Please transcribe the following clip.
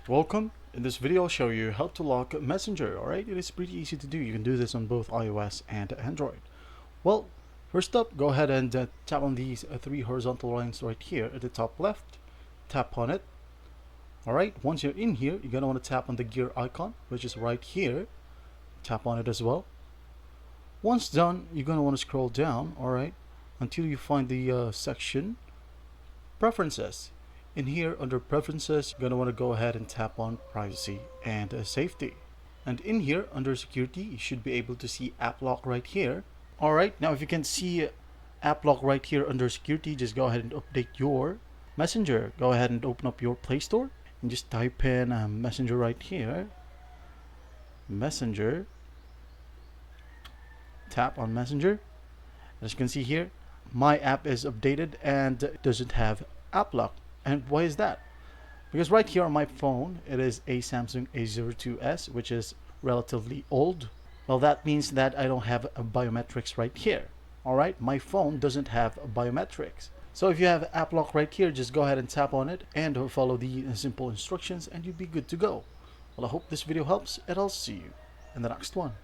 Welcome. In this video I'll show you how to lock Messenger. Alright, it is pretty easy to do. You can do this on both iOS and Android. Well, first up, go ahead and tap on these three horizontal lines right here at the top left. Tap on it. Alright, once you're in here, you're going to want to tap on the gear icon, which is right here. Tap on it as well. Once done, you're going to want to scroll down, alright, until you find the section Preferences. In here under Preferences, you're going to want to go ahead and tap on Privacy and Safety. And in here under Security, you should be able to see App Lock right here. Alright, now if you can see App Lock right here under Security, just go ahead and update your Messenger. Go ahead and open up your Play Store and just type in Messenger right here. Messenger. Tap on Messenger. As you can see here, my app is updated and doesn't have App Lock. And why is that? Because right here on my phone, it is a Samsung A02s, which is relatively old. Well, that means that I don't have a biometrics right here. Alright, my phone doesn't have biometrics. So if you have App Lock right here, just go ahead and tap on it and follow the simple instructions and you'll be good to go. Well, I hope this video helps and I'll see you in the next one.